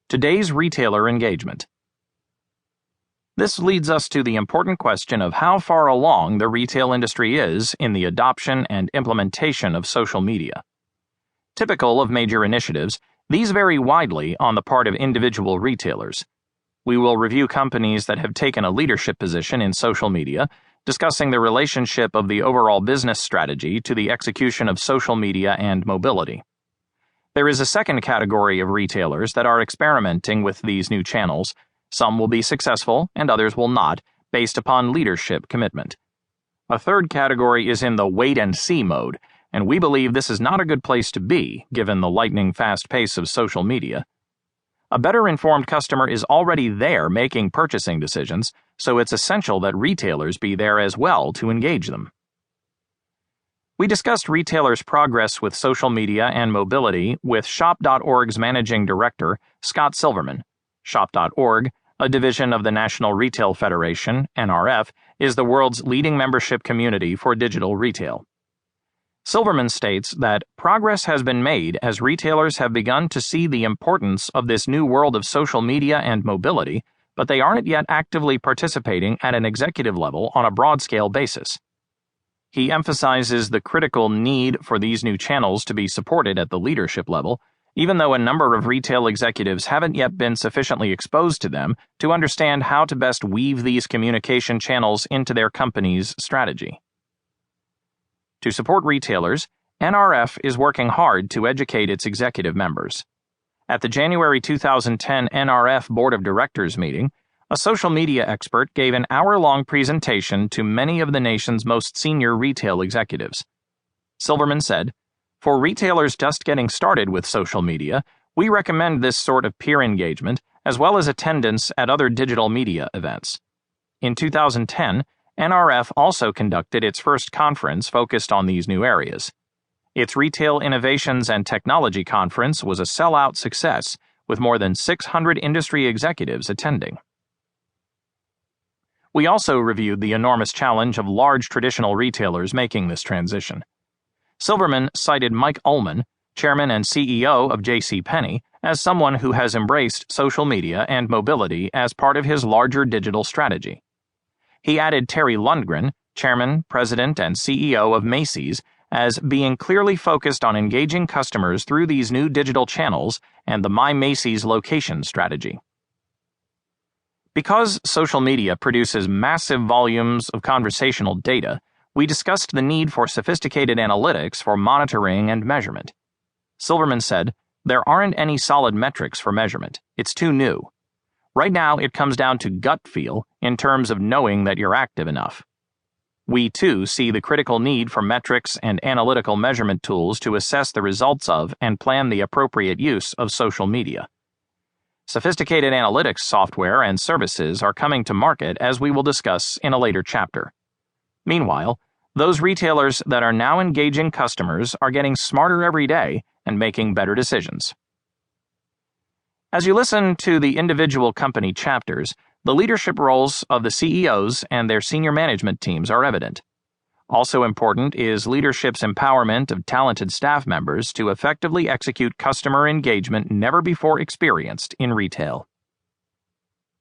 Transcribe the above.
Today's retailer engagement. This leads us to the important question of how far along the retail industry is in the adoption and implementation of social media. Typical of major initiatives, these vary widely on the part of individual retailers. We will review companies that have taken a leadership position in social media, discussing the relationship of the overall business strategy to the execution of social media and mobility. There is a second category of retailers that are experimenting with these new channels. Some will be successful and others will not, based upon leadership commitment. A third category is in the wait-and-see mode, and we believe this is not a good place to be, given the lightning-fast pace of social media. A better-informed customer is already there making purchasing decisions, so it's essential that retailers be there as well to engage them. We discussed retailers' progress with social media and mobility with Shop.org's Managing Director, Scott Silverman. Shop.org, a division of the National Retail Federation, NRF, is the world's leading membership community for digital retail. Silverman states that progress has been made as retailers have begun to see the importance of this new world of social media and mobility, but they aren't yet actively participating at an executive level on a broad-scale basis. He emphasizes the critical need for these new channels to be supported at the leadership level, even though a number of retail executives haven't yet been sufficiently exposed to them to understand how to best weave these communication channels into their company's strategy. To support retailers, NRF is working hard to educate its executive members. At the January 2010 NRF Board of Directors meeting, a social media expert gave an hour-long presentation to many of the nation's most senior retail executives. Silverman said, "For retailers just getting started with social media, we recommend this sort of peer engagement as well as attendance at other digital media events." In 2010, NRF also conducted its first conference focused on these new areas. Its Retail Innovations and Technology Conference was a sellout success, with more than 600 industry executives attending. We also reviewed the enormous challenge of large traditional retailers making this transition. Silverman cited Mike Ullman, chairman and CEO of JCPenney, as someone who has embraced social media and mobility as part of his larger digital strategy. He added Terry Lundgren, chairman, president, and CEO of Macy's, as being clearly focused on engaging customers through these new digital channels and the My Macy's location strategy. Because social media produces massive volumes of conversational data, we discussed the need for sophisticated analytics for monitoring and measurement. Silverman said, "There aren't any solid metrics for measurement. It's too new. Right now, it comes down to gut feel in terms of knowing that you're active enough." We, too, see the critical need for metrics and analytical measurement tools to assess the results of and plan the appropriate use of social media. Sophisticated analytics software and services are coming to market, as we will discuss in a later chapter. Meanwhile, those retailers that are now engaging customers are getting smarter every day and making better decisions. As you listen to the individual company chapters, the leadership roles of the CEOs and their senior management teams are evident. Also important is leadership's empowerment of talented staff members to effectively execute customer engagement never before experienced in retail.